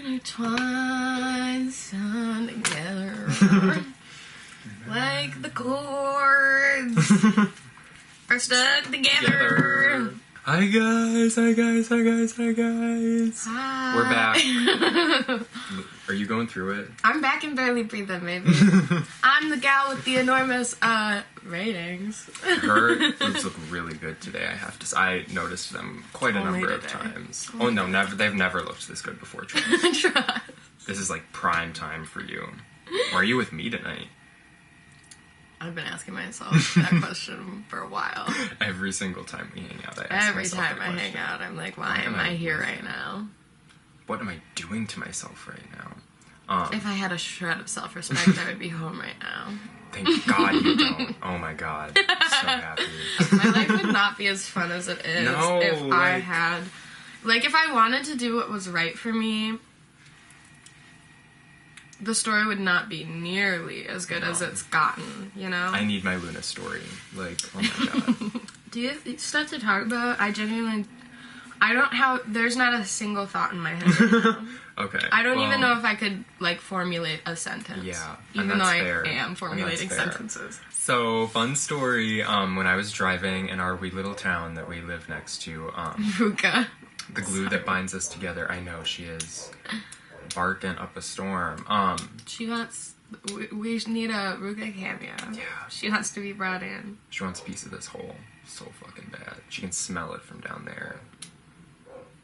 intertwined, sewn together. Like the chords are stuck together. Hi guys. Hi. We're back. Are you going through it? I'm back and barely breathing, baby. I'm the gal with the enormous ratings. Her boobs look really good today, I have to say. I noticed them quite a number of times. Oh no, never. They've never looked this good before, Trust. This is like prime time for you. Or are you with me tonight? I've been asking myself that question for a while. Every single time we hang out, I ask Every myself time that I question. hang out, I'm like, why am I here right now? What am I doing to myself right now? If I had a shred of self-respect, I would be home right now. Thank God you don't. Oh my God. I'm so happy. My life would not be as fun as it is if I had... Like, if I wanted to do what was right for me, the story would not be nearly as good as it's gotten, you know? I need my Luna story. Like, oh my God. Do you have stuff to talk about? I genuinely... There's not a single thought in my head right now. Okay. I don't even know if I could, like, formulate a sentence. Yeah. Even though fair. I am formulating sentences. So, fun story, when I was driving in our wee little town that we live next to, Ruka. the glue that binds us together, I know she is barking up a storm. She wants... We need a Ruka cameo. Yeah. She wants to be brought in. She wants a piece of this hole so fucking bad. She can smell it from down there.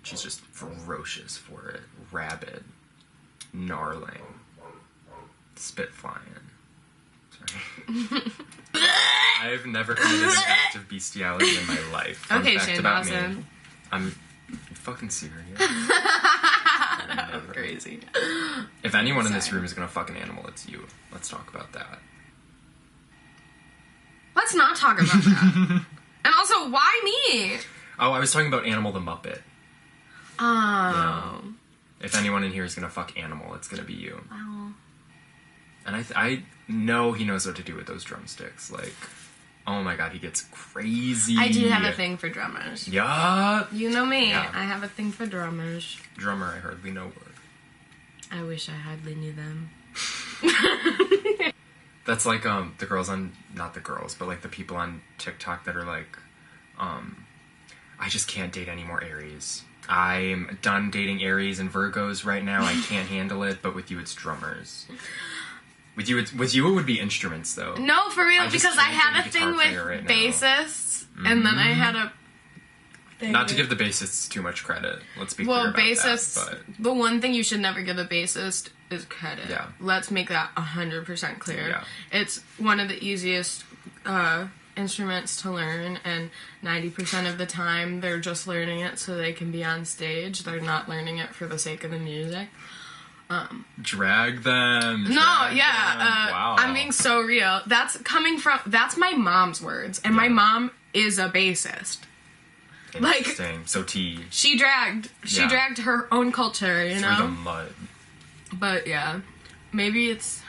She's just ferocious for it. Rabid. Gnarling. Spit flying. Sorry. I've never committed an act of bestiality in my life. Fun Okay, fact Shane about Dawson. me. You fucking serious? That was crazy. If anyone in this room is gonna fuck an animal, it's you. Let's talk about that. Let's not talk about that. And also, why me? Oh, I was talking about Animal the Muppet. Oh. Yeah. If anyone in here is gonna fuck Animal, it's gonna be you. Oh. And I know he knows what to do with those drumsticks. Like, oh my God, he gets crazy. I do have a thing for drummers. Yeah. You know me. Yeah. I have a thing for drummers. Drummer, I hardly know word. I wish I hardly knew them. That's like, the girls on, not the girls, but like the people on TikTok that are like, I just can't date any more Aries. I'm done dating Aries and Virgos right now. I can't handle it, but with you it's drummers. With you it would be instruments though. No, for real, because I had a thing with right bassists, and then I had a thing Not to give the bassists too much credit. Let's be clear about bassists, that. But the one thing you should never give a bassist is credit. Yeah. Let's make that 100% clear. Yeah. It's one of the easiest instruments to learn, and 90% of the time they're just learning it so they can be on stage. They're not learning it for the sake of the music. drag them. Wow. I'm being so real. That's my mom's words, and my mom is a bassist. Interesting. So T. She dragged her own culture, you know? Through the mud. But yeah, maybe it's,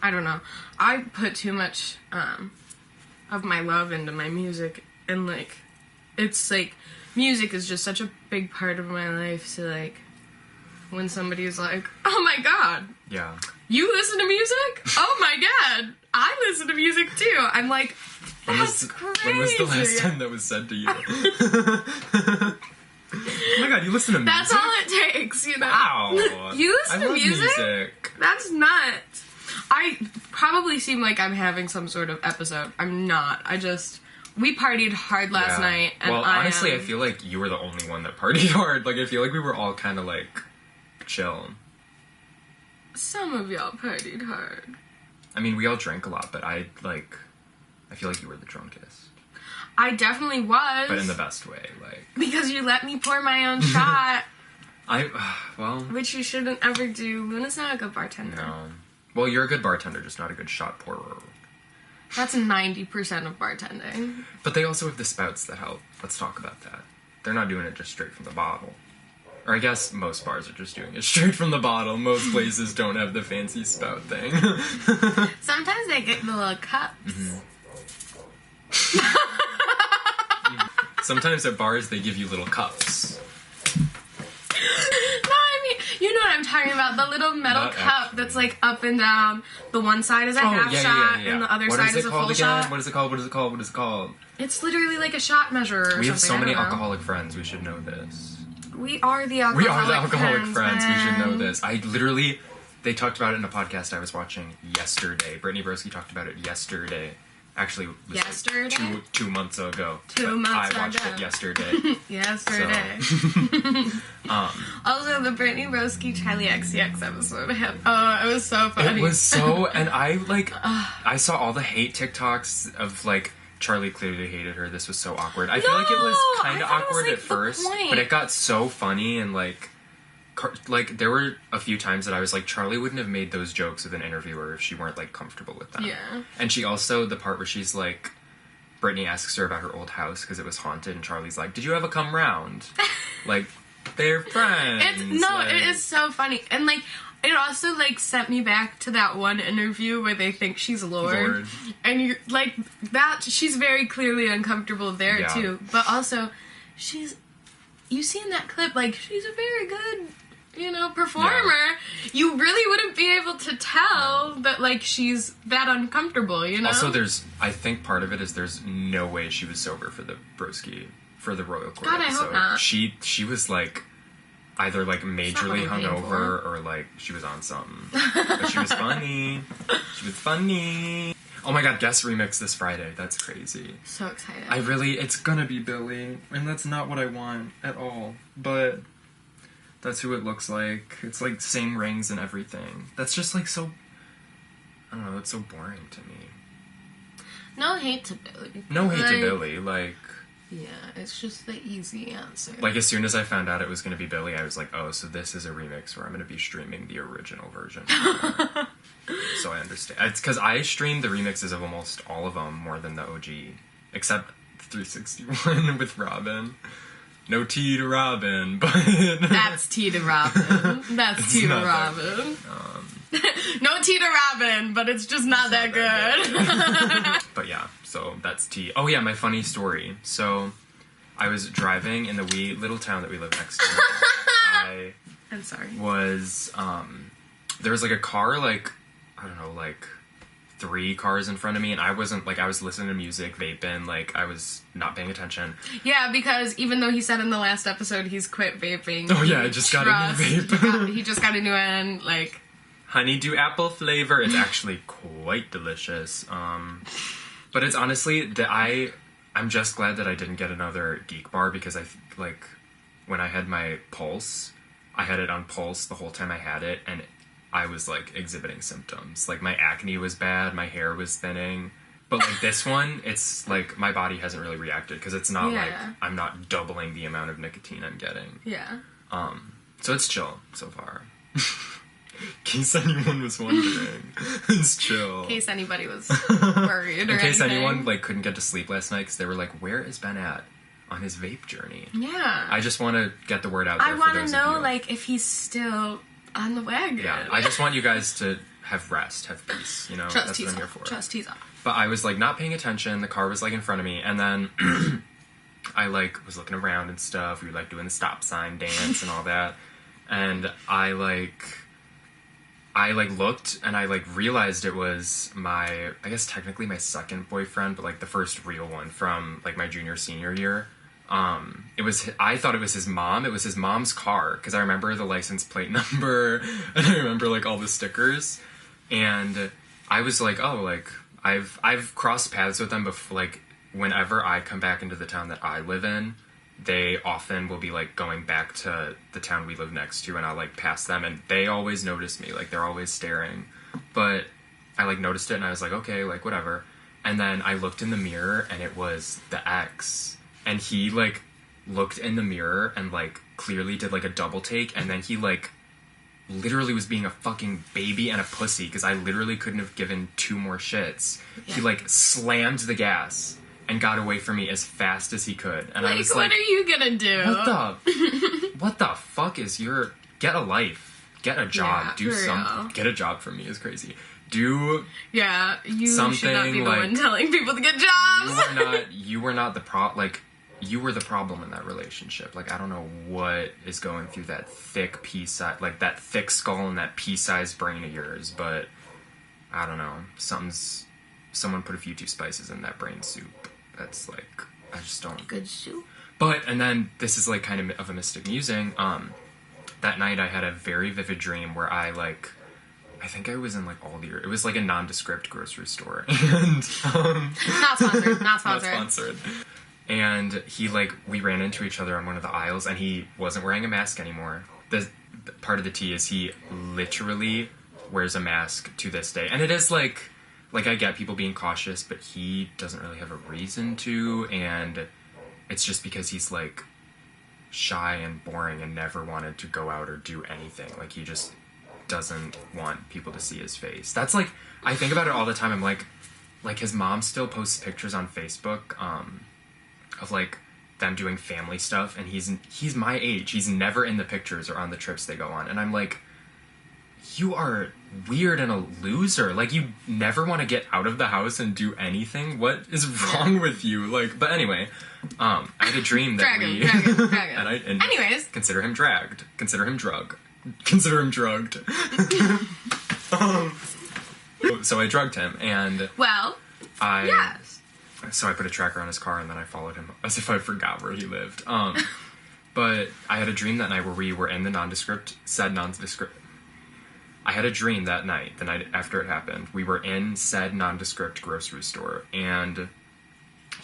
I don't know. I put too much of my love into my music, and like, it's like, music is just such a big part of my life, so like, when somebody's like, oh my God, Yeah. you listen to music? Oh my God, I listen to music too. I'm like, that's crazy. When was the last time that was said to you? Oh my God, you listen to music? That's all it takes, you know? Wow. You listen I to love music? That's nuts. I probably seem like I'm having some sort of episode. I'm not. We partied hard last night. And well, honestly, I feel like you were the only one that partied hard. Like, I feel like we were all kind of, like, chill. Some of y'all partied hard. I mean, we all drank a lot, but I feel like you were the drunkest. I definitely was. But in the best way, like. Because you let me pour my own shot. Well. Which you shouldn't ever do. Luna's not a good bartender. No. Well, you're a good bartender, just not a good shot pourer. That's 90% of bartending. But they also have the spouts that help. Let's talk about that. They're not doing it just straight from the bottle. Or I guess most bars are just doing it straight from the bottle. Most places don't have the fancy spout thing. Sometimes they get the little cups. Mm-hmm. Sometimes at bars they give you little cups. No, I mean, you know what I'm talking about. The little metal Not cup actually. that's like up and down. The one side is a half shot, and the other side is a full shot. What is it called? What is it called? What is it called? It's literally like a shot measure or something. We have so many I don't know. alcoholic friends. We should know this. We are the alcoholic friends. We should know man. this. They talked about it in a podcast I was watching yesterday. Brittany Broski talked about it yesterday. Actually, it was Yesterday? Like 2 months ago. 2 months I watched ago. it yesterday. Yesterday. Also, the Brittany Broski Charlie XCX episode. Oh, it was so funny. It was so, and I saw all the hate TikToks of like, Charlie clearly hated her. This was so awkward. I feel like it was kind of awkward at first, but it got so funny and like there were a few times that I was like, Charlie wouldn't have made those jokes with an interviewer if she weren't like comfortable with them. Yeah. And she also, the part where she's like, Brittany asks her about her old house because it was haunted, and Charlie's like, "Did you ever come round?" Like, they're friends. It is so funny, and like. It also, like, sent me back to that one interview where they think she's Lord. And you're, like, she's very clearly uncomfortable there, too. But also, you see in that clip, like, she's a very good, performer. Yeah. You really wouldn't be able to tell that, like, she's that uncomfortable, Also, I think part of it is there's no way she was sober for the Royal Court God, episode. I hope not. She was, like, either like majorly hungover or like she was on something. But she was funny. Oh my god, guest remix this Friday. That's crazy. So excited. It's gonna be Billy, and that's not what I want at all. But that's who it looks like. It's like same rings and everything. That's just like so, I don't know, it's so boring to me. No hate to Billy. No hate to Billy, like... Yeah, it's just the easy answer. Like, as soon as I found out it was going to be Billy, I was like, oh, so this is a remix where I'm going to be streaming the original version. So I understand. It's because I streamed the remixes of almost all of them more than the OG. Except 361 with Robin. No T to Robin, but... That's T to Robin. That's T to Robin. No T to Robin, but it's just not that good. But yeah, so that's T. Oh yeah, my funny story. So, I was driving in the wee little town that we live next to. I'm sorry. There was like a car, like, I don't know, like 3 cars in front of me, and I wasn't, like, I was listening to music, vaping, like, I was not paying attention. Yeah, because even though he said in the last episode he's quit vaping. Oh yeah, I just got a new vape. He just got a new one, like... Honeydew apple flavor. It's actually quite delicious. But it's honestly I'm just glad that I didn't get another Geek Bar, because like when I had my Pulse, I had it on Pulse the whole time I had it, and I was like exhibiting symptoms. Like my acne was bad, my hair was thinning. But like this one, it's like my body hasn't really reacted, because it's not like I'm not doubling the amount of nicotine I'm getting. Yeah. So it's chill so far. In case anyone was wondering, it's chill. In case anybody was worried or In case anything. anyone like couldn't get to sleep last night because they were like, "Where is Ben at on his vape journey?" Yeah. I just want to get the word out there. I want to know, of you. like, if he's still on the wagon. Yeah, I just want you guys to have rest, have peace. You know, that's what I'm here for. Trust he's off. But I was like not paying attention. The car was like in front of me, and then I like was looking around and stuff. We were like doing the stop sign dance and all that, and I looked and I like realized it was I guess technically my second boyfriend, but like the first real one from like my senior year. I thought it was his mom. It was his mom's car, because I remember the license plate number and I remember like all the stickers, and I was like, oh, like I've crossed paths with them before. Like whenever I come back into the town that I live in, they often will be, like, going back to the town we live next to, and I'll, like, pass them, and they always notice me. Like, they're always staring. But I, like, noticed it, and I was like, okay, like, whatever. And then I looked in the mirror, and it was the ex. And he, like, looked in the mirror and, like, clearly did, like, a double take, and then he, like, literally was being a fucking baby and a pussy, because I literally couldn't have given 2 more shits. Yeah. He, like, slammed the gas and got away from me as fast as he could. And I was like, what are you gonna do? What the fuck is get a life. Get a job. Yeah, do something. Get a job from me is crazy. You should not be the one telling people to get jobs. You were not the you were the problem in that relationship. Like, I don't know what is going through that thick pea-sized, like, that thick skull and that pea-sized brain of yours, but I don't know. Someone put a few too spices in that brain soup. That's, like, I just don't... Good soup. But, and then, this is, like, kind of a mystic musing. That night I had a very vivid dream where I think I was in, like, Aldi. It was, like, a nondescript grocery store. And, Not sponsored. Not sponsored. And he, like, we ran into each other on one of the aisles, and he wasn't wearing a mask anymore. The part of the tea is he literally wears a mask to this day. And it is, like, I get people being cautious, but he doesn't really have a reason to, and it's just because he's, like, shy and boring and never wanted to go out or do anything. Like, he just doesn't want people to see his face. That's, like, I think about it all the time. I'm like, his mom still posts pictures on Facebook, of, like, them doing family stuff, and he's my age. He's never in the pictures or on the trips they go on. And I'm like, you are weird and a loser. Like, you never want to get out of the house and do anything. What is wrong with you? Like, but anyway, I had a dream that drag him. and anyways. Consider him dragged. Consider him drugged. Consider him drugged. So I drugged him, and... Well, yes. So I put a tracker on his car, and then I followed him as if I forgot where he lived. But I had a dream that night where we were in the nondescript. I had a dream that night, the night after it happened. We were in said nondescript grocery store, and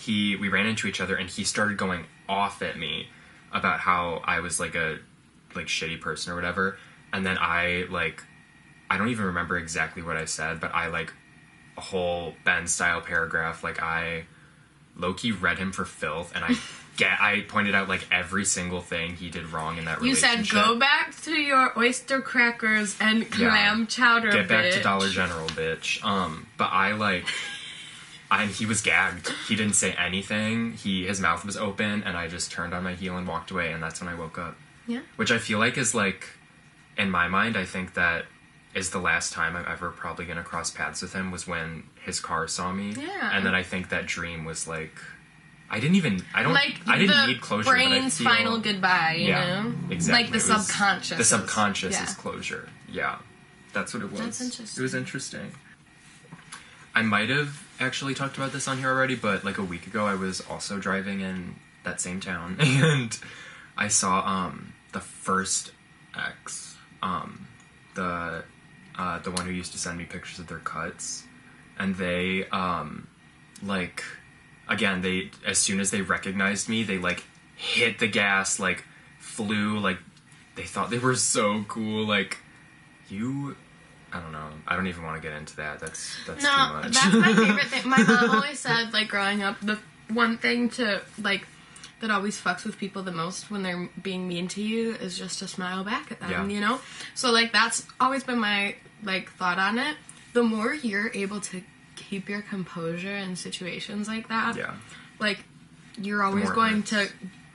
we ran into each other, and he started going off at me about how I was, like, a, like, shitty person or whatever. And then I don't even remember exactly what I said, but I, like, a whole Ben-style paragraph, like, I low-key read him for filth, and I pointed out, like, every single thing he did wrong in that relationship. You said, go back to your oyster crackers and clam chowder, Get back bitch. to Dollar General, bitch. But and he was gagged. He didn't say anything. His mouth was open, and I just turned on my heel and walked away, and that's when I woke up. Yeah. Which I feel like is, like, in my mind, I think that is the last time I'm ever probably going to cross paths with him was when his car saw me. Yeah. And then I think that dream was, like... I didn't need closure. Brain's final goodbye, you know? Exactly. Like the subconscious. The subconscious is closure. Yeah. That's what it was. That's interesting. It was interesting. I might have actually talked about this on here already, but like a week ago I was also driving in that same town, and I saw the first ex, the one who used to send me pictures of their cuts, and they again, they, as soon as they recognized me, they, like, hit the gas, like, flew, like, they thought they were so cool, like, I don't know, I don't even want to get into that, that's too much. That's my favorite thing. My mom always said, like, growing up, the one thing to, like, that always fucks with people the most when they're being mean to you is just to smile back at them, you know? So, like, that's always been my, like, thought on it. The more you're able to keep your composure in situations like that, like, you're always going to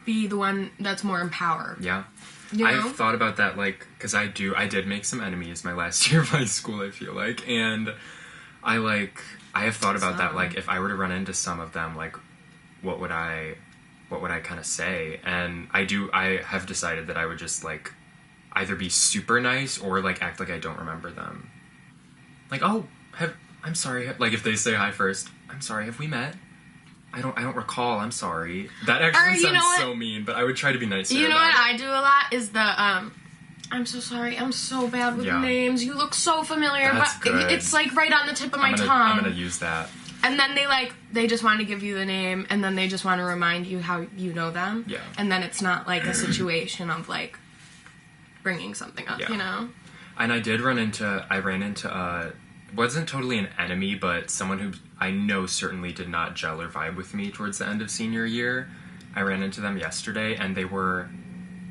be the one that's more empowered. Yeah. You know? I've thought about that, like, because I did make some enemies my last year of high school, I feel like, and I have thought about that, like, if I were to run into some of them, like, what would I kind of say? And I have decided that I would just, like, either be super nice or, like, act like I don't remember them. Like, I'm sorry, like, if they say hi first, I'm sorry, have we met? I don't recall, I'm sorry. That actually sounds so mean, but I would try to be nicer. You know what I do a lot is I'm so sorry, I'm so bad with names, you look so familiar, That's but good. it's, like, right on the tip of my tongue. I'm gonna use that. And then they just want to give you the name, and then they just want to remind you how you know them. Yeah. And then it's not, like, a situation of, like, bringing something up, you know? And I ran into, wasn't totally an enemy, but someone who I know certainly did not gel or vibe with me towards the end of senior year. I ran into them yesterday, and they were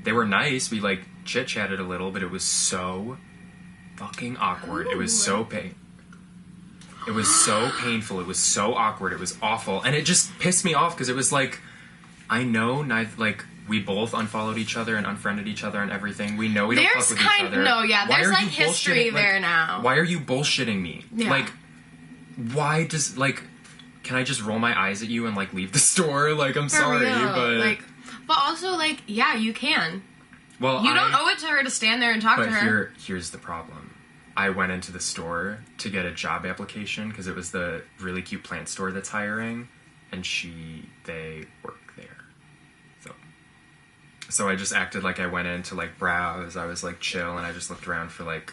nice. We, like, chit-chatted a little, but it was so fucking awkward. It was so It was so painful. It was so awkward. It was awful. And it just pissed me off because it was like, I know we both unfollowed each other and unfriended each other and everything. We know we don't fuck with each other. There's, like, history there now. Why are you bullshitting me? Yeah. Like, why does, like, can I just roll my eyes at you and, like, leave the store? Like, I'm For sorry, real. but... Like, but also, like, yeah, you can. Well, you don't owe it to her to stand there and talk to her. But here's the problem. I went into the store to get a job application because it was the really cute plant store that's hiring, and they work there. So I just acted like I went in to, like, browse. I was, like, chill, and I just looked around for, like,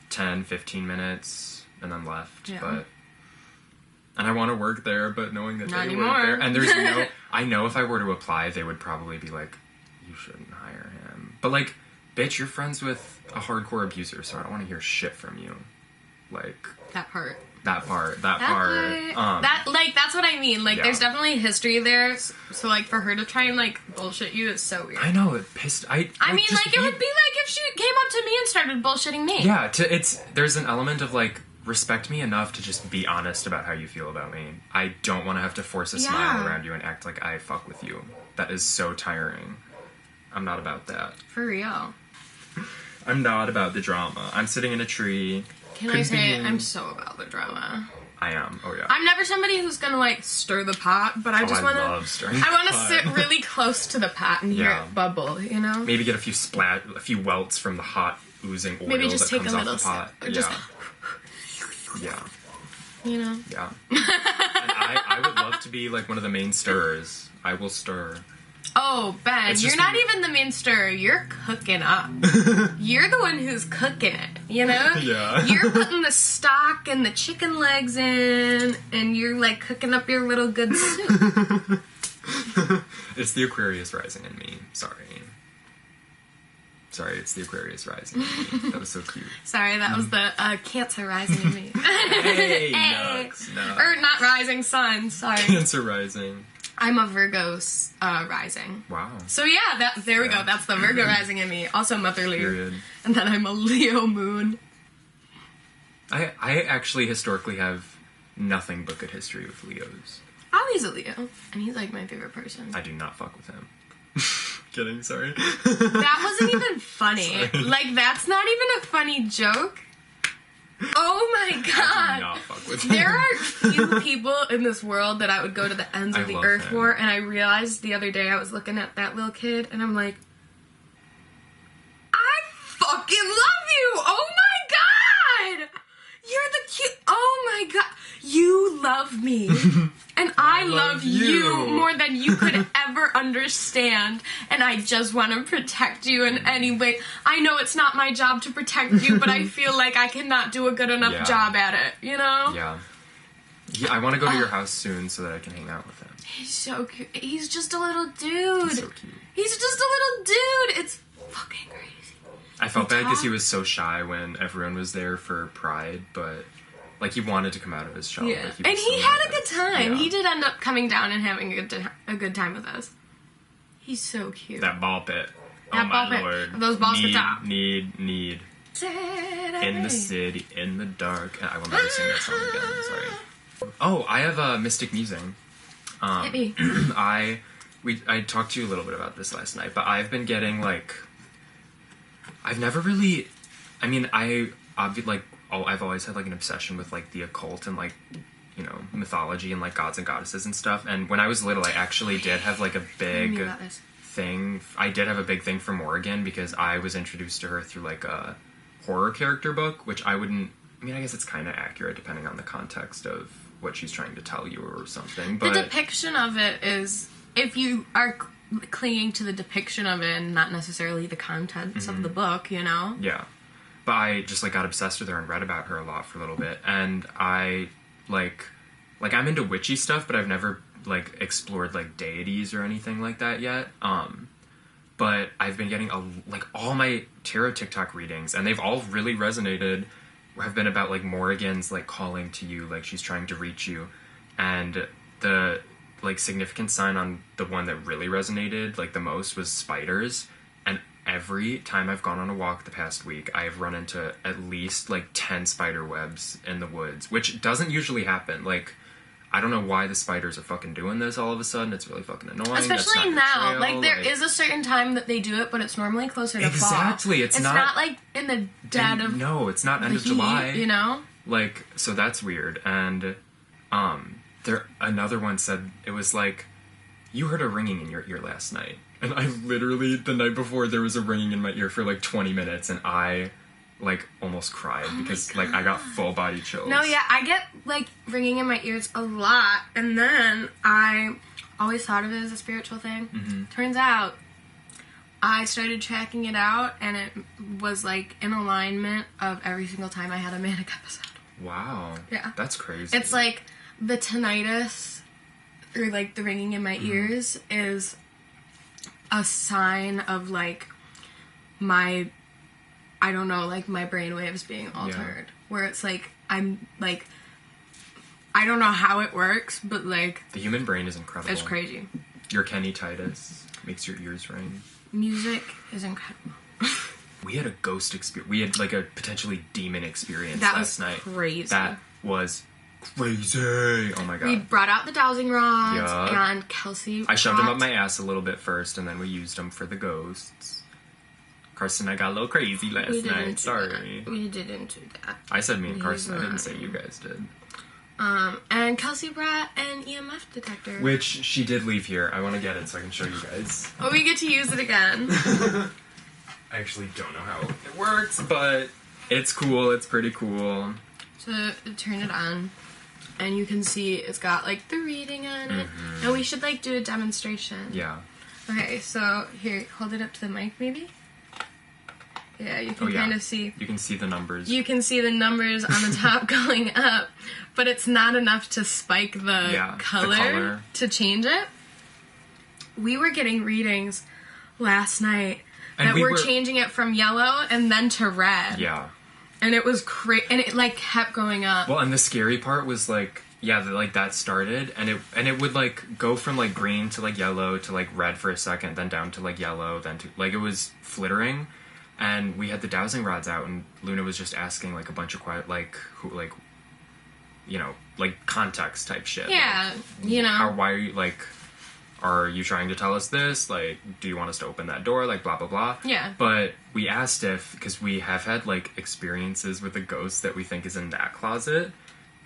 10, 15 minutes, and then left. Yeah. And I want to work there, but knowing that Not they anymore. work there... And there's no... I know if I were to apply, they would probably be like, you shouldn't hire him. But, like, bitch, you're friends with a hardcore abuser, so I don't want to hear shit from you. Like... That part. That part. That's what I mean. Like, there's definitely history there. So, like, for her to try and, like, bullshit you is so weird. I know, it pissed... I mean, like, it would be like if she came up to me and started bullshitting me. Yeah, there's an element of, like, respect me enough to just be honest about how you feel about me. I don't want to have to force a smile around you and act like I fuck with you. That is so tiring. I'm not about that. For real. I'm not about the drama. I'm sitting in a tree. Can I say I'm so about the drama? I am. Oh, yeah. I'm never somebody who's gonna, like, stir the pot, but I just want to... I love stirring I want to sit really close to the pot and hear it bubble, you know? Maybe get a few welts from the hot oozing oil Maybe just that take comes a off little the pot. sip. Or just... Yeah. You know? Yeah. And I would love to be, like, one of the main stirrers. I will stir. Oh, Ben, you're not even the main stirrer. You're cooking up. You're the one who's cooking it, you know? Yeah. You're putting the stock and the chicken legs in, and you're, like, cooking up your little good soup. It's the Aquarius rising in me. Sorry, it's the Aquarius rising in me. That was so cute. Sorry, that was the Cancer rising in me. Hey, hey. no. Or not rising sun, sorry. Cancer rising. I'm a Virgo rising. Wow. So yeah, there we go. That's the Virgo rising in me. Also motherly. Period. And then I'm a Leo moon. I actually historically have nothing but good history with Leos. Ollie's a Leo, and he's like my favorite person. I do not fuck with him. Kidding, sorry. That wasn't even funny. Sorry. Like, that's not even a funny joke. Oh my god. I do not fuck with him. There are few people in this world that I would go to the ends of the earth for, and I realized the other day I was looking at that little kid, and I'm like, I fucking love you! Oh my god! You're the cute... Oh my god. You love me. And I love you more than you could ever understand. And I just want to protect you in any way. I know it's not my job to protect you, but I feel like I cannot do a good enough job at it, you know? Yeah. I want to go to your house soon so that I can hang out with him. He's so cute. He's just a little dude. He's so cute. He's just a little dude. It's fucking crazy. I felt bad because he was so shy when everyone was there for Pride, but... Like, he wanted to come out of his shell. Yeah. Like, and he had a good time. Yeah. He did end up coming down and having a good time with us. He's so cute. That ball pit. That oh, ball my pit. Lord. Those balls for top. Need. In the city, in the dark. I will never sing that song again. Sorry. Oh, I have a Mystic Musing. Hit me. I talked to you a little bit about this last night, but I've been getting, like... I've never really... I mean, I've always had, like, an obsession with, like, the occult and, like, you know, mythology and, like, gods and goddesses and stuff. And when I was little, I actually did have, like, a big thing. I did have a big thing for Morrigan because I was introduced to her through, like, a horror character book, which I wouldn't... I mean, I guess it's kind of accurate depending on the context of what she's trying to tell you or something, but... The depiction of it is... If you are clinging to the depiction of it and not necessarily the contents of the book, you know? Yeah. But I just, like, got obsessed with her and read about her a lot for a little bit. And I, like, I'm into witchy stuff, but I've never, like, explored, like, deities or anything like that yet. But I've been getting, all my tarot TikTok readings, and they've all really resonated, have been about, like, Morrigan's, like, calling to you, like, she's trying to reach you. And the, like, significant sign on the one that really resonated, like, the most was spiders. And every time I've gone on a walk the past week, I've run into at least, like, 10 spider webs in the woods, which doesn't usually happen. Like, I don't know why the spiders are fucking doing this all of a sudden. It's really fucking annoying. Especially now. Like, there is a certain time that they do it, but it's normally closer to fall. Exactly. It's not like, in the dead of... No, it's not end of heat, July. You know? Like, so that's weird. And, Another one said it was like, you heard a ringing in your ear last night. And I literally, the night before, there was a ringing in my ear for like 20 minutes, and I like almost cried because like I got full body chills. No, yeah, I get like ringing in my ears a lot, and then I always thought of it as a spiritual thing. Mm-hmm. Turns out I started tracking it out, and it was like in alignment of every single time I had a manic episode. Wow. Yeah. That's crazy. It's like the tinnitus or like the ringing in my ears is a sign of like my, I don't know, like my brainwaves being altered. Yeah. Where it's like, I'm like, I don't know how it works, but like... The human brain is incredible. It's crazy. Your tinnitus makes your ears ring. Music is incredible. We had a ghost experience. We had like a potentially demon experience That last was night. crazy. That was crazy. Oh my god. We brought out the dowsing rods, Yup. and Kelsey... I shoved them up my ass a little bit first, and then we used them for the ghosts. Carson and I got a little crazy last night. Sorry. We didn't do that. I said me and Carson. I didn't say you guys did. And Kelsey brought an EMF detector. Which she did leave here. I want to get it so I can show you guys. Oh, we get to use it again. I actually don't know how it works, but it's cool. It's pretty cool. So turn it on, and you can see it's got like the reading on it. Mm-hmm. And we should like do a demonstration. Yeah. Okay, so here, hold it up to the mic, maybe. Yeah, you can kind of see. You can see the numbers. You can see the numbers on the top going up, but it's not enough to spike the color to change it. We were getting readings last night that were changing it from yellow and then to red. Yeah. And it was crazy, and it like kept going up. Well, and the scary part was like, like that started, and it would like go from like green to like yellow to like red for a second, then down to like yellow, then to like it was flittering. And we had the dowsing rods out, and Luna was just asking, like, a bunch of like, context type shit. Yeah, like, why are you, like, are you trying to tell us this? Like, do you want us to open that door? Like, blah, blah, blah. Yeah. But we asked because we have had, like, experiences with a ghost that we think is in that closet.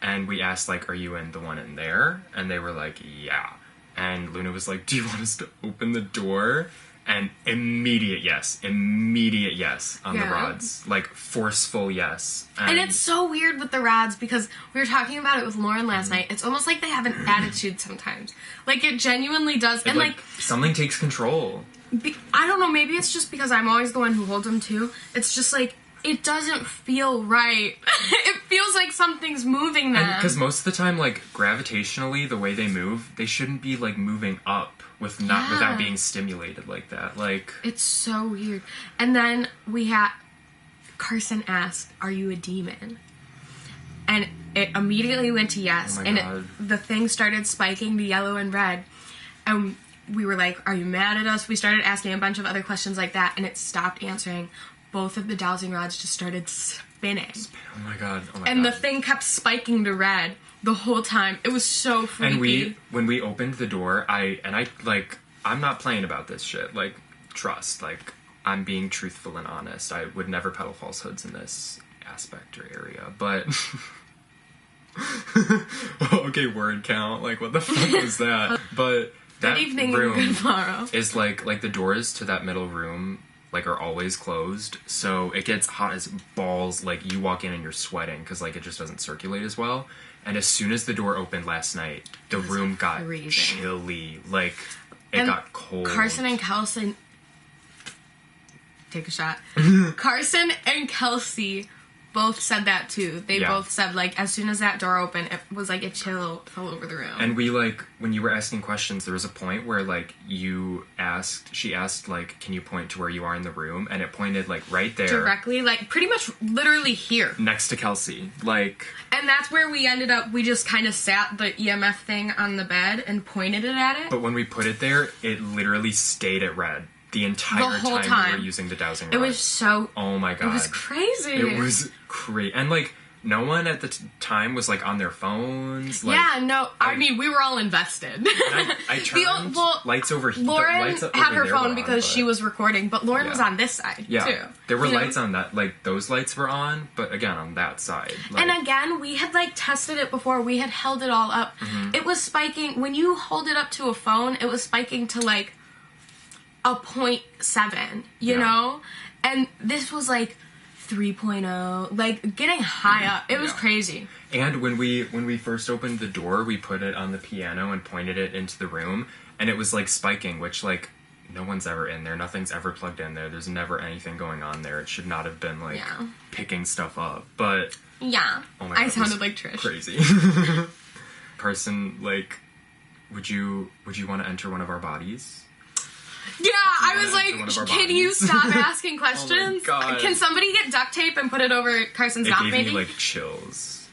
And we asked, like, are you in the one in there? And they were like, yeah. And Luna was like, do you want us to open the door? And immediate yes on the rods. Like, forceful yes. And it's so weird with the rods because we were talking about it with Lauren last night. It's almost like they have an attitude sometimes. Like, it genuinely does. And, like... Something takes control. I don't know, maybe it's just because I'm always the one who holds them, too. It's just, like, it doesn't feel right. It feels like something's moving them. Because most of the time, like, gravitationally, the way they move, they shouldn't be, like, moving up. Without being stimulated like that. Like, it's so weird. And then Carson asked, are you a demon? And it immediately went to yes. Oh my God. The thing started spiking to yellow and red. And we were like, are you mad at us? We started asking a bunch of other questions like that, and it stopped answering. Both of the dowsing rods just started spinning. Oh my God. And the thing kept spiking to red the whole time. It was so freaky. And when we opened the door, I'm not playing about this shit. Like, trust. Like, I'm being truthful and honest. I would never peddle falsehoods in this aspect or area. But, okay, word count. Like, what the fuck was that? But that good evening room and good morrow. Is like the doors to that middle room, like, are always closed. So it gets hot as balls. Like, you walk in and you're sweating because, like, it just doesn't circulate as well. And as soon as the door opened last night, the room got chilly. Like, it got cold. Carson and Kelsey... Take a shot. Carson and Kelsey both said that, too. They both said, like, as soon as that door opened, it was like a chill fell over the room. And we, like, when you were asking questions, there was a point where, like, she asked, like, can you point to where you are in the room? And it pointed, like, right there. Directly, like, pretty much literally here. Next to Kelsey. Like... And that's where we ended up, we just kind of sat the EMF thing on the bed and pointed it at it. But when we put it there, it literally stayed at red. The entire time we were using the dowsing rods. It was so... Oh my God. It was crazy. It was crazy. And, like, no one at the time was like on their phones. Like, yeah, no, I mean, we were all invested. I turned lights over here. Lauren had her phone because she was recording, but Lauren was on this side, too. There were lights on that, like, those lights were on, but again, on that side. Like, and again, we had, like, tested it before. We had held it all up. It was spiking. When you hold it up to a phone, it was spiking to, like, a 0.7, you know? And this was, like, 3.0, like, getting high up. It was crazy. And when we first opened the door, we put it on the piano and pointed it into the room, and it was, like, spiking, which, like, no one's ever in there. Nothing's ever plugged in there. There's never anything going on there. It should not have been, like, picking stuff up. But... yeah. Oh my God, I sounded like Trish. Crazy. Carson, like, would you want to enter one of our bodies? Yeah, I was like, can you stop asking questions? Oh my God. Can somebody get duct tape and put it over Carson's mouth, maybe? It gave me, like, chills.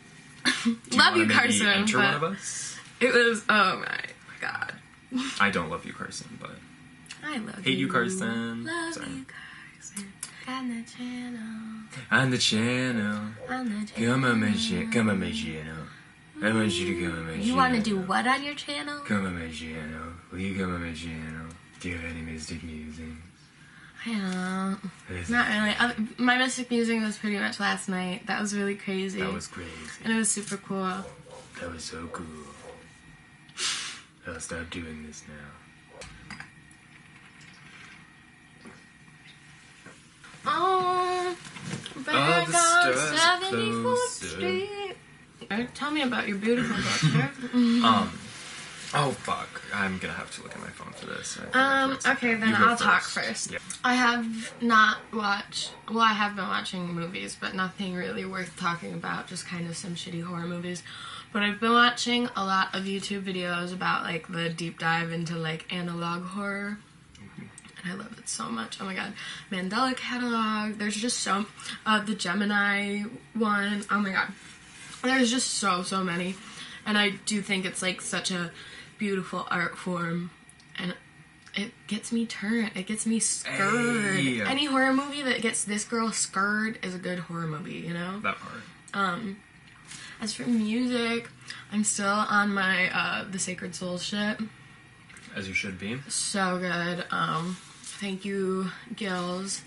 Love you, Carson. Enter one of us? It was, oh my God. I don't love you, Carson, but... I love you. Hate you, Carson. Love you, Carson. On the channel. On the channel. On the channel. Come on, my channel. Come on, my channel. I want you to come on my channel. You want to do what on your channel? Come on my channel. Will you come on my channel? Do you have any mystic musings? I don't. Not really. My mystic musing was pretty much last night. That was really crazy. That was crazy. And it was super cool. That was so cool. I'll stop doing this now. Oh, back on 74th Street. Tell me about your beautiful picture. Oh fuck! I'm gonna have to look at my phone for this. Okay, then I'll talk first. Yeah. I have not watched. Well, I have been watching movies, but nothing really worth talking about. Just kind of some shitty horror movies. But I've been watching a lot of YouTube videos about like the deep dive into like analog horror. And I love it so much. Oh my God. Mandela Catalog. There's just so... the Gemini one. Oh my God. There's just so many. And I do think it's like such a beautiful art form. And it gets me turned. It gets me scared. Hey. Any horror movie that gets this girl scared is a good horror movie, you know? That part. As for music, I'm still on my The Sacred Souls shit. As you should be. So good. Thank you, Gills,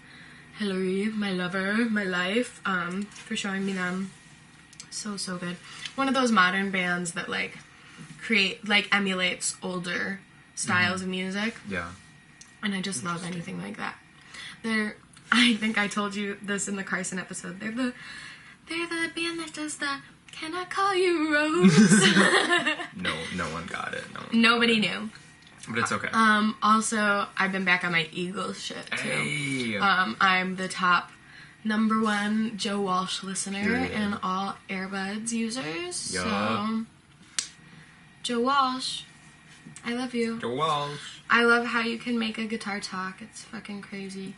Hillary, my lover, my life, for showing me them. So good. One of those modern bands that, like, emulates older styles of music. Yeah. And I just love anything like that. I think I told you this in the Carson episode, they're the band that does the Can I Call You Rose? No one got it. Nobody knew. But it's okay. Also, I've been back on my Eagles shit, too. Hey. I'm the top #1 Joe Walsh listener and all Airbuds users. Yup. So, Joe Walsh, I love you. Joe Walsh. I love how you can make a guitar talk. It's fucking crazy.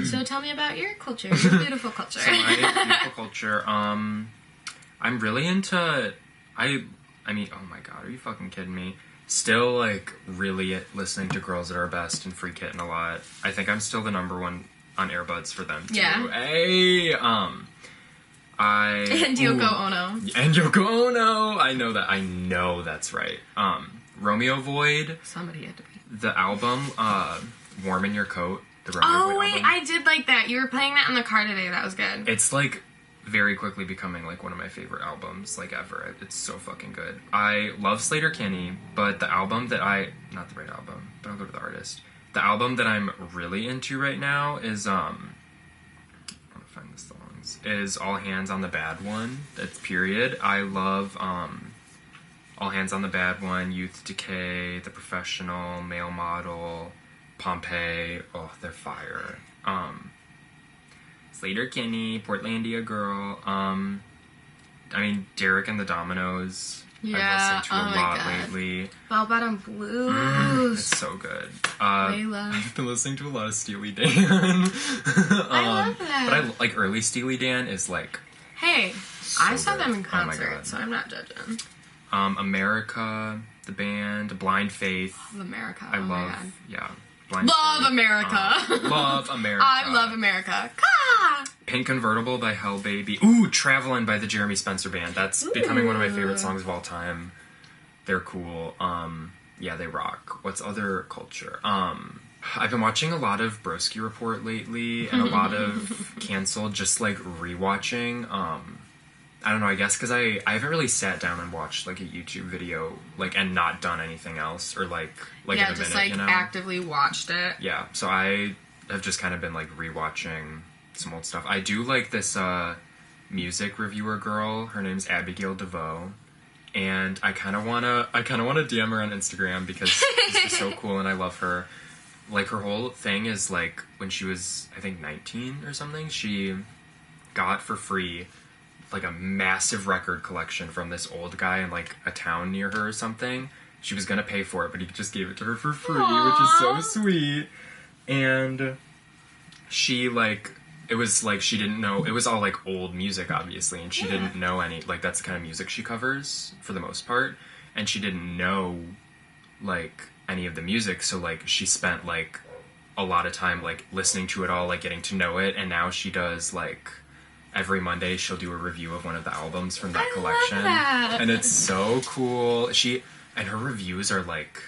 So tell me about your culture, your beautiful culture. So my beautiful culture, I'm really into, I mean, oh my God, are you fucking kidding me? Still, like, really listening to Girls That Are Best and Free Kitten a lot. I think I'm still the #1 on Airbuds for them, too. Yeah. Hey, And Yoko Ono. And Yoko Ono! I know that's right. Romeo Void. Somebody had to be. The album, Warm in Your Coat. The Romeo Void wait, album. I did like that. You were playing that in the car today. That was good. It's, like, very quickly becoming, like, one of my favorite albums, like, ever. It's so fucking good. I love Slater-Kinney, but the album that not the right album, but I'll go to the artist. The album that I'm really into right now is, I want to find the songs, is All Hands on the Bad One. That's period. I love, All Hands on the Bad One, Youth Decay, The Professional, Male Model, Pompeii. Oh, they're fire. Slater-Kinney, Portlandia Girl, I mean, Derek and the Dominoes. Yeah, I've listened to a lot God. lately. Bell Bottom Blues. It's so good. Layla. I've been listening to a lot of Steely Dan. I love that. But I like early Steely Dan is like... Hey, so I saw good. them in Oh my concert, God. so I'm not judging. America, the band, Blind Faith. America. I oh love, my God. yeah. Blind Love Faith. America. Love America. I love America. Come Pink Convertible by Hell Baby. Ooh, Travelin' by the Jeremy Spencer Band. That's becoming one of my favorite songs of all time. They're cool. Yeah, they rock. What's other culture? I've been watching a lot of Broski Report lately, and a lot of Canceled, just, like, rewatching. I don't know, I guess because I haven't really sat down and watched, like, a YouTube video, like, and not done anything else, or, like in a just, minute, like, you know? actively watched it. Yeah, so I have just kind of been, like, rewatching some old stuff. I do like this, music reviewer girl. Her name's Abigail DeVoe. And I kind of wanna DM her on Instagram because she's just so cool and I love her. Like, her whole thing is, like, when she was, I think, 19 or something, she got for free, like, a massive record collection from this old guy in, like, a town near her or something. She was gonna pay for it, but he just gave it to her for free, which is so sweet. And she, like, it was, like, she didn't know, it was all, like, old music, obviously, and she didn't know any, like, that's the kind of music she covers, for the most part, and she didn't know, like, any of the music, so, like, she spent, like, a lot of time, like, listening to it all, like, getting to know it, and now she does, like, every Monday she'll do a review of one of the albums from that collection. Love that. And it's so cool. And her reviews are, like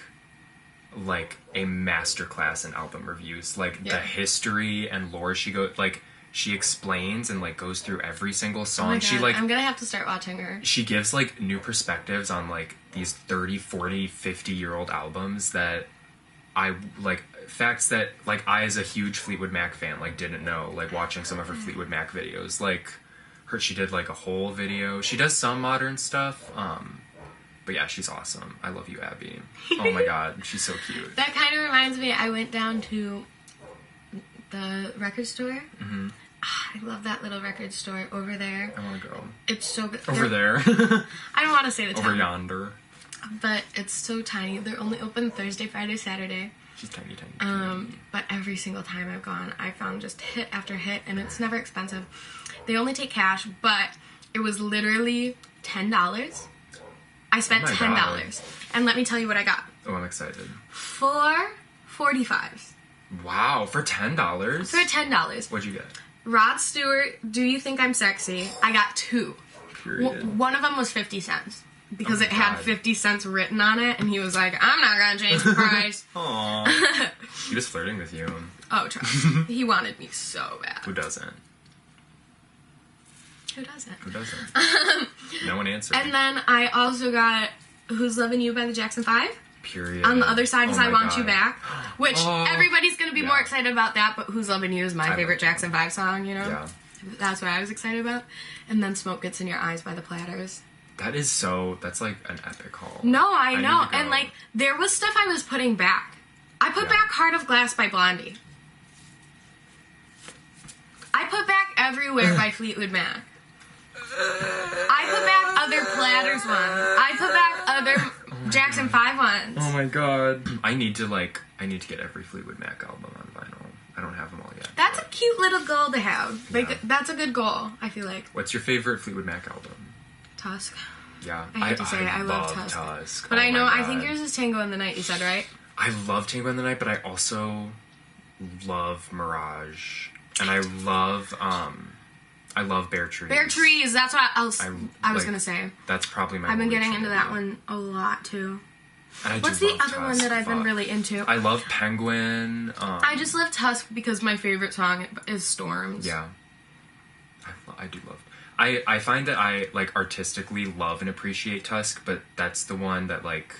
a masterclass in album reviews. Like, the history and lore she explains and, like, goes through every single song. Oh my God, she, like, I'm gonna have to start watching her. She gives, like, new perspectives on, like, these 30, 40, 50-year-old albums that I, like, facts that, like, I, as a huge Fleetwood Mac fan, like, didn't know, like, watching some of her Fleetwood Mac videos. Like, she did, like, a whole video. She does some modern stuff, but yeah, she's awesome. I love you, Abby. Oh my God, she's so cute. That kind of reminds me, I went down to the record store. Mm-hmm. I love that little record store over there. I want to go. It's so good. Over there. I don't want to say the Over town. yonder. But it's so tiny. They're only open Thursday, Friday, Saturday. She's tiny, tiny, tiny. But every single time I've gone, I found just hit after hit, and it's never expensive. They only take cash, but it was literally $10. I spent $10. God. And let me tell you what I got. Oh, I'm excited. 4 45s. Wow, for $10? For $10. What'd you get? Rod Stewart, Do You Think I'm Sexy? I got 2. Period. One of them was 50 cents. Because Oh it my had God. 50 cents written on it, and he was like, I'm not gonna change the price. Aww. He was flirting with you. Oh, trust me. He wanted me so bad. Who doesn't? Who doesn't? Who doesn't? No one answered. And then I also got Who's Loving You by the Jackson 5. Period. On the other side is Oh I my Want God. You Back. Which everybody's gonna be Yeah. more excited about that, but Who's Loving You is my favorite love Jackson 5 song, you know? Yeah. That's what I was excited about. And then Smoke Gets in Your Eyes by the Platters. That's like an epic haul. No, I need know. to go. And like, there was stuff I was putting back. I put back Heart of Glass by Blondie. I put back Everywhere by Fleetwood Mac. I put back other Platters ones. I put back other Jackson 5 ones. Oh my God. I need to get every Fleetwood Mac album on vinyl. I don't have them all yet. That's a but- cute little goal to have. Like, Yeah. that's a good goal, I feel like. What's your favorite Fleetwood Mac album? Tusk. Yeah. I hate to say it, I love Tusk. But Oh I know, my I think God. yours is Tango in the Night, you said, right? I love Tango in the Night, but I also love Mirage. And I love Bare Trees. Bare Trees, that's what I was like, gonna say. That's probably my I've been holy getting into that trinity. one a lot, too. And I What's do the love other one Tusk. that I've been Fuck. really into? I love Penguin. I just love Tusk because my favorite song is Storms. Yeah. I do love... I find that I, like, artistically love and appreciate Tusk, but that's the one that, like,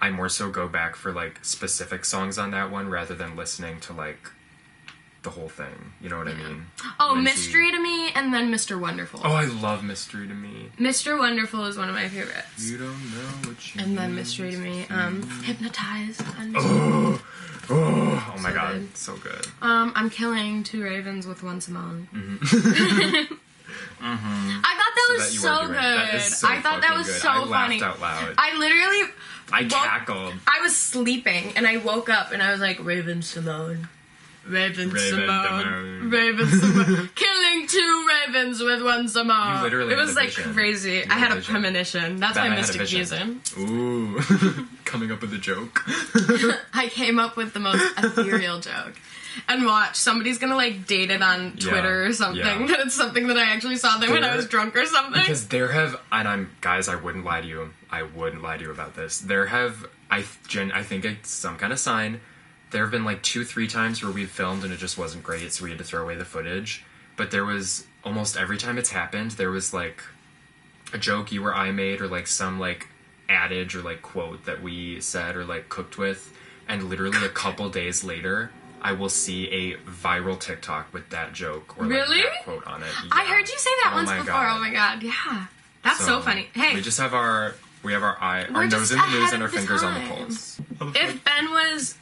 I more so go back for, like, specific songs on that one rather than listening to, like, the whole thing. You know what I mean? Oh, Lindsay- Mystery to Me and then Mr. Wonderful. Oh, I love Mystery to Me. Mr. Wonderful is one of my favorites. You don't know what you And then need. Mystery to Me. Hypnotized. Oh my So God. good. So good. I'm killing 2 ravens with 1 Simone. I thought that was That you so are good. doing. That is so I thought that fucking was good. so I funny. laughed out loud. I literally I cackled. I was sleeping and I woke up and I was like, Raven Simone. Raven Simone. Simone. Raven Simone. Killing 2 ravens with 1 Simone. You literally it had was a like vision. crazy. You I had had a a vision. premonition. That's That I my had a mystic vision. vision. Ooh. Coming up with a joke. I came up with the most ethereal joke. and watch. Somebody's gonna, like, date it on Twitter or something. Yeah. It's something that I actually saw there when I was drunk or something. Because guys, I wouldn't lie to you. I wouldn't lie to you about this. I think it's some kind of sign. There have been, like, 2-3 times where we've filmed and it just wasn't great, so we had to throw away the footage. But there was, almost every time it's happened, there was, like, a joke you or I made, or, like, some, like, adage or, like, quote that we said or, like, cooked with, and literally a couple days later, I will see a viral TikTok with that joke or, like, Really? that quote on it. Yeah. I heard you say that once before. God. Oh my god, yeah. That's so funny. Hey. We just have our nose just in the news ahead and our of the fingers on the time. pulse. If Ben was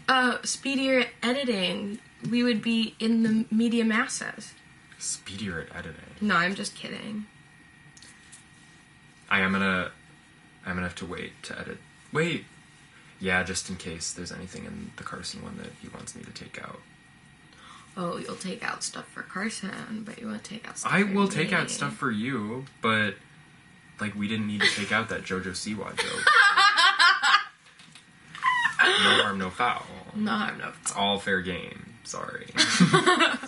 speedier at editing, we would be in the media masses. Speedier at editing. No, I'm just kidding. I'm gonna have to wait to edit. Wait. Yeah, just in case there's anything in the Carson one that he wants me to take out. Oh, you'll take out stuff for Carson, but you won't take out stuff I for will me. take out stuff for you, but, like, we didn't need to take out that JoJo Siwa joke. No harm, no foul. No harm, no It's foul. all fair game. Sorry. Wait, I'm gonna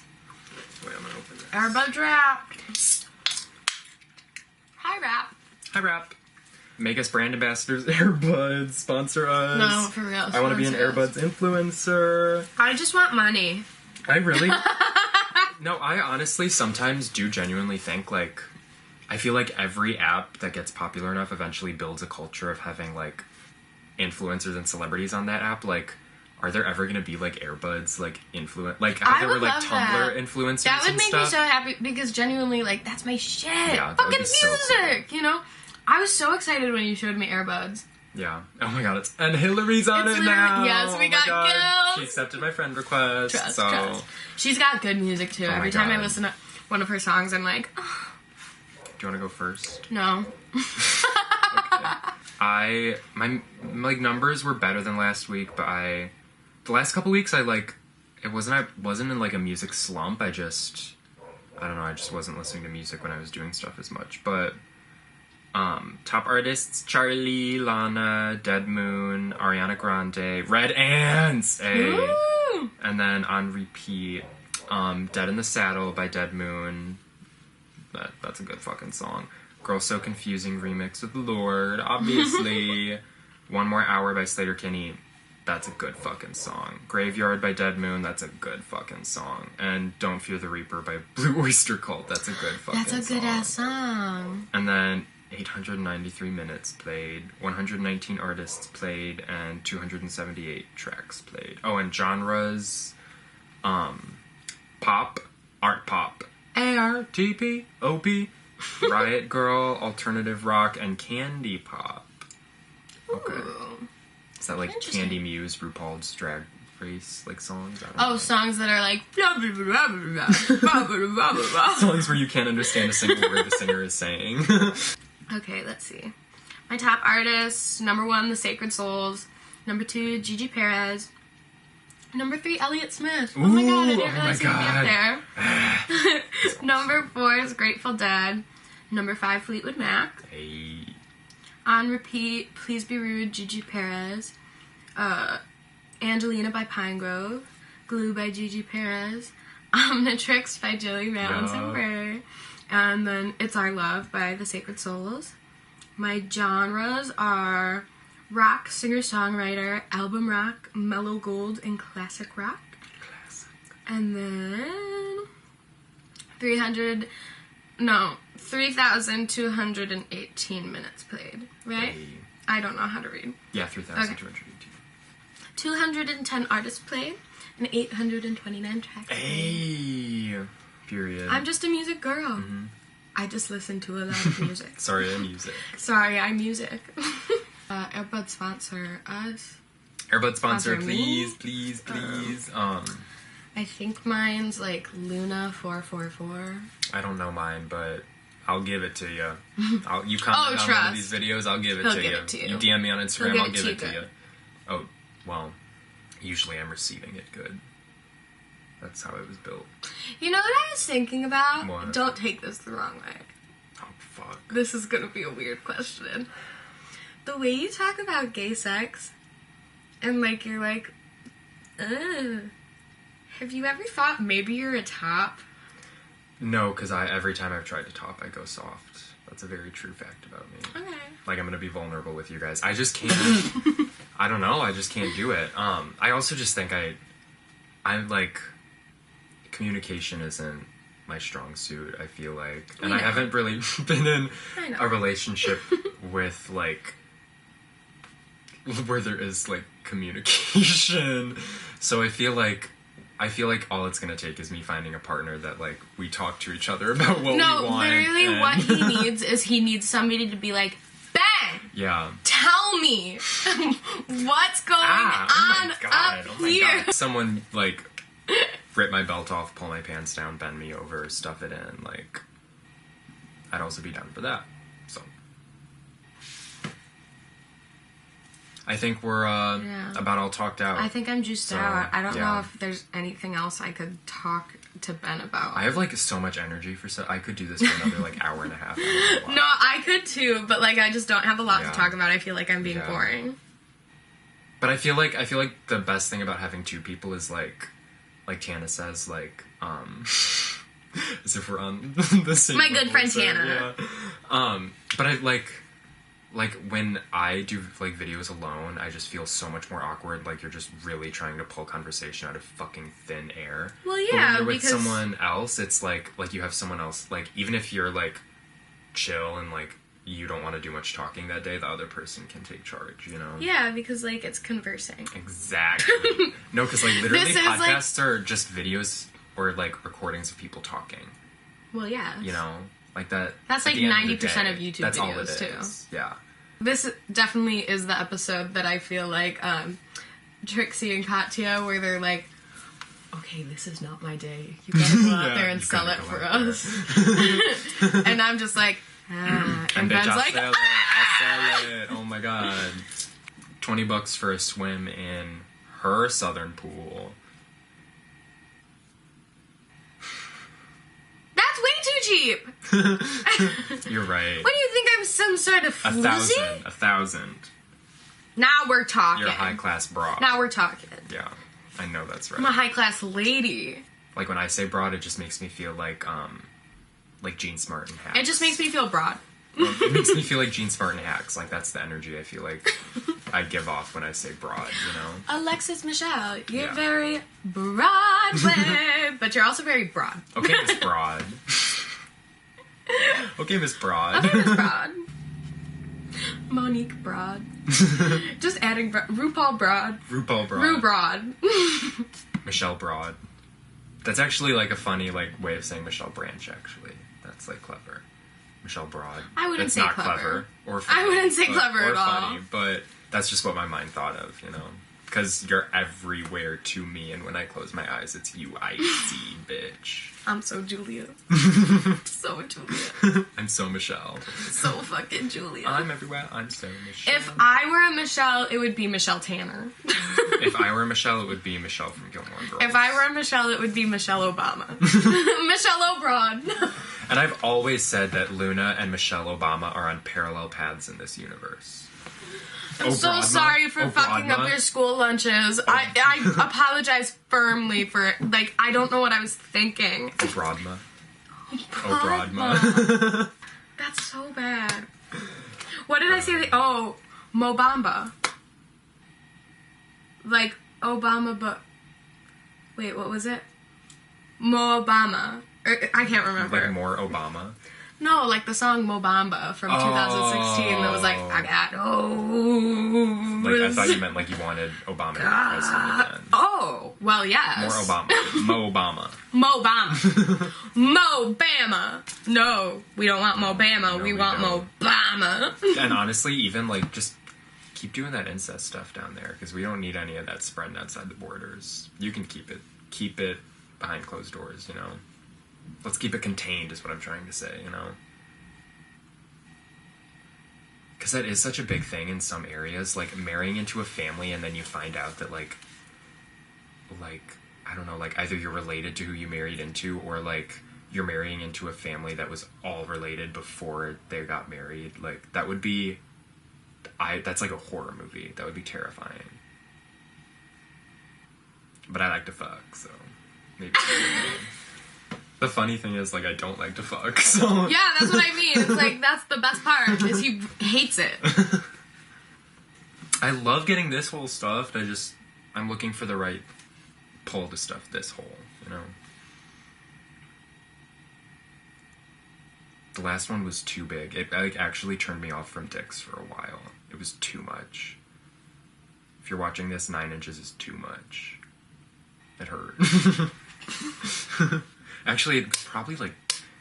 open this. Airbuds wrapped. Hi, Rap. Hi, Rap. Make us brand ambassadors. Airbuds. Sponsor us. No, for real. I want to be an sponsor us. Airbuds influencer. I just want money. I really... No, I honestly sometimes do genuinely think, like... I feel like every app that gets popular enough eventually builds a culture of having, like, influencers and celebrities on that app. Like, are there ever going to be, like, Airbuds, like, like, how I there were, would like, love Tumblr that. influencers That would and make stuff? me so happy, because genuinely, like, that's my shit. Yeah, that would Fucking be so music, you know? I was so excited when you showed me Airbuds. Yeah. Oh my god, and Hillary's on It's it literally- now! yes, we Oh my got god. gills. She accepted my friend request, Trust. She's got good music, too. Oh my Every time I God. listen to one of her songs, I'm like, oh, Do you want to go first? no. My like, numbers were better than last week, but the last couple weeks, I wasn't in, like, a music slump. I just wasn't listening to music when I was doing stuff as much. But, top artists, Charlie, Lana, Dead Moon, Ariana Grande, Red Ants, Ooh. and then on repeat, Dead in the Saddle by Dead Moon. That's a good fucking song. Girl So Confusing remix with Lorde, obviously. One More Hour by Slater-Kinney. That's a good fucking song. Graveyard by Dead Moon. That's a good fucking song. And Don't Fear the Reaper by Blue Oyster Cult. That's a good fucking song. That's a good-ass song. And then 893 minutes played, 119 artists played, and 278 tracks played. Oh, and genres, pop, art pop, ARTP, OP, Riot Girl, alternative rock, and candy pop. Okay. Ooh. Is that like Interesting. Candy Muse, RuPaul's Drag Race, like, songs? I don't Oh, know. songs that are like blah blah blah blah blah blah blah blah blah blah. Songs where you can't understand a single word the singer is saying. Okay, let's see. My top artists: number 1, The Sacred Souls. Number 2, Gigi Perez. Number 3, Elliott Smith. Oh my god, I didn't Ooh, oh my realize he would be up there. Number 4 is Grateful Dead. Number 5, Fleetwood Mac. Hey. On repeat, Please Be Rude, Gigi Perez. Angelina by Pinegrove. Glue by Gigi Perez. Omnitrix by Joey Valence and Bray. And then It's Our Love by The Sacred Souls. My genres are rock, singer-songwriter, album rock, mellow gold, and classic rock. Classic. And then 3,218 minutes played, right? Hey. I don't know how to read. Yeah, 3,218. 210 artists played, and 829 tracks. Hey. Period. I'm just a music girl. I just listen to a lot of music. Sorry, I'm music. Sorry, I'm music. Airbuds sponsor us. Airbud sponsor, Sponsor me? please. I think mine's like Luna444. I don't know mine, but I'll give it to you. You comment on one of these videos, I'll give it He'll to give you. it to you. You DM me on Instagram, He'll I'll give it to to you. you. Oh, well, usually I'm receiving it good. That's how it was built. You know what I was thinking about? What? Don't take this the wrong way. Oh, fuck. This is gonna be a weird question. The way you talk about gay sex, and like you're like, ugh, Have you ever thought maybe you're a top? No, because every time I've tried to top, I go soft. That's a very true fact about me. Okay. Like, I'm gonna be vulnerable with you guys. I just can't. I don't know. I just can't do it. I also just think I'm like, communication isn't my strong suit. I feel like, and I haven't really been in a relationship with like where there is like communication. So I feel like all it's gonna take is me finding a partner that like we talk to each other about what we want. No, literally, what he needs is he needs somebody to be like, Ben! Yeah. Tell me what's going on up here. God. Someone like rip my belt off, pull my pants down, bend me over, stuff it in. Like, I'd also be down for that. So, I think we're about all talked out. I think I'm juiced out. I don't know if there's anything else I could talk to Ben about. I have like so much energy I could do this for another like hour and a half. No, I could too, but like I just don't have a lot to talk about. I feel like I'm being boring. But I feel like the best thing about having two people is like Tana says, like, as if we're on the same My good friend so, Tana. Yeah. But I like when I do like videos alone, I just feel so much more awkward. Like you're just really trying to pull conversation out of fucking thin air. Well, yeah, but when you're with because someone else, it's like you have someone else. Like even if you're like chill and like you don't want to do much talking that day, the other person can take charge. You know? Yeah, because like it's conversing. Exactly. No, because like literally podcasts are just videos or like recordings of people talking. Well, yeah. You know, like that. That's like 90% of YouTube that's videos all it is. too. Yeah. This definitely is the episode that I feel like Trixie and Katya, where they're like, okay, this is not my day. You gotta go out there and sell it for us. And I'm just like, and Ben's like, I'll sell it. Oh my god. $20 for a swim in her southern pool. That's way too cheap. You're right. What do you think? I'm some sort of floozy? 1,000. Now we're talking. You're a high class broad. Now we're talking. Yeah, I know that's right. I'm a high class lady. Like when I say broad, it just makes me feel like Jean Smart and Hacks. It just makes me feel broad. Well, it makes me feel like Jean Smart and Hacks. Like that's the energy I feel like I give off when I say broad. You know. Alexis Michelle, you're very Broadway, but you're also very broad. Okay, Miss Broad. Okay, Miss Broad. Okay, Miss Broad. Monique Broad. Just adding RuPaul Broad. RuPaul Broad. Ru Broad. Michelle Broad. That's actually like a funny like way of saying Michelle Branch. Actually, that's like clever. Michelle Broad. I wouldn't say not clever or funny, I wouldn't say clever or at all. funny, but that's just what my mind thought of. You know, because you're everywhere to me, and when I close my eyes, it's you I see, bitch. I'm so Julia. So Julia. I'm so Michelle. So fucking Julia. I'm everywhere. I'm so Michelle. If I were a Michelle, it would be Michelle Tanner. If I were a Michelle, it would be Michelle from Gilmore Girls. If I were a Michelle, it would be Michelle Obama. Michelle O'Broad. And I've always said that Luna and Michelle Obama are on parallel paths in this universe. I'm so sorry for fucking up your school lunches. I apologize firmly for it. Like, I don't know what I was thinking. Obradma. Obradma. That's so bad. What did I say? Mobamba. Like, Obama, but... Wait, what was it? Mo Obama. I can't remember. Like more Obama? No, like the song Mobamba from 2016 that was like, I got Like, I thought you meant like you wanted Obama to be president again. Oh, well, yes. More Obama. Mo Obama. Mobama. Mobama. No, we don't want Mobama. No, we want don't. Mobama. And honestly, even like just keep doing that incest stuff down there because we don't need any of that spreading outside the borders. You can keep it behind closed doors, you know? Let's keep it contained is what I'm trying to say, you know? Because that is such a big thing in some areas, like marrying into a family and then you find out that like, I don't know, like either you're related to who you married into or like you're marrying into a family that was all related before they got married. Like that would be, that's like a horror movie. That would be terrifying. But I like to fuck, so. maybe. The funny thing is, like, I don't like to fuck, so... Yeah, that's what I mean. It's like, that's the best part, is he hates it. I love getting this hole stuffed, I'm looking for the right pull to stuff this hole, you know? The last one was too big. It, like, actually turned me off from dicks for a while. It was too much. If you're watching this, 9 inches is too much. It hurt. Actually, it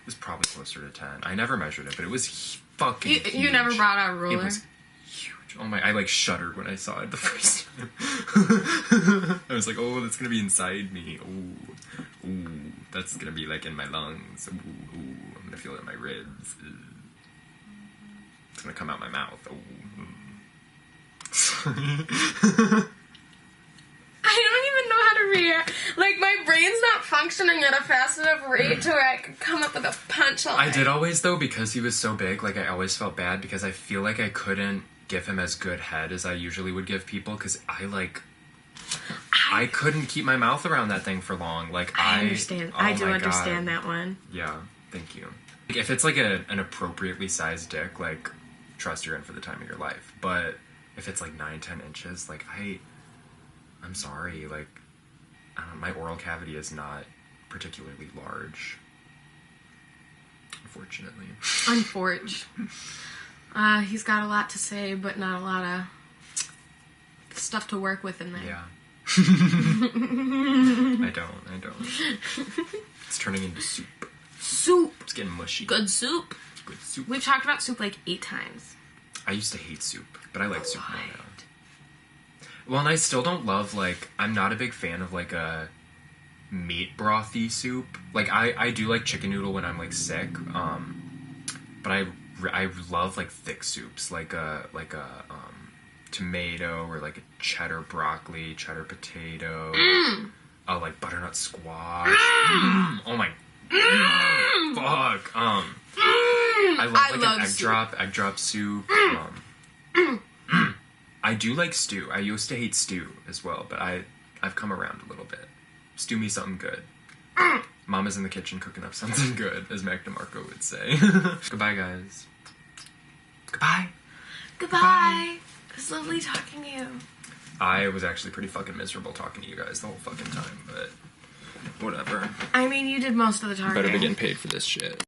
was probably closer to 10. I never measured it, but it was fucking huge. You never brought out a ruler? It was huge. Oh my, I like shuddered when I saw it the first time. I was like, oh, that's gonna be inside me. Ooh, that's gonna be like in my lungs. Ooh, I'm gonna feel it in my ribs. It's gonna come out my mouth. Sorry. I don't even know how to react. Like, my brain's not functioning at a fast enough rate to where I could come up with a punchline. I did always, though, because he was so big, like, I always felt bad because I feel like I couldn't give him as good head as I usually would give people because I couldn't keep my mouth around that thing for long. Like, I understand. Oh I do my understand God. that one. Yeah, thank you. Like, if it's, like, an appropriately sized dick, like, trust you're in for the time of your life. But if it's, like, 9-10 inches, like, I'm sorry, like, I don't know, my oral cavity is not particularly large. Unfortunately. He's got a lot to say, but not a lot of stuff to work with in there. Yeah. I don't. It's turning into soup. Soup! It's getting mushy. Good soup. Good soup. We've talked about soup like 8 times. I used to hate soup, but I like soup more now. Well, and I still don't love, like, I'm not a big fan of, like, a meat brothy soup. Like, I do like chicken noodle when I'm, like, sick, but I love, like, thick soups, like a tomato or, like, a cheddar broccoli, cheddar potato, like, butternut squash. Oh, my... Fuck. I love, like, an egg drop soup. I do like stew. I used to hate stew as well, but I've come around a little bit. Stew me something good. Mama's in the kitchen cooking up something good, as Mac DeMarco would say. Goodbye, guys. Goodbye. Goodbye. It was lovely talking to you. I was actually pretty fucking miserable talking to you guys the whole fucking time, but whatever. I mean, you did most of the talking. Better be getting paid for this shit.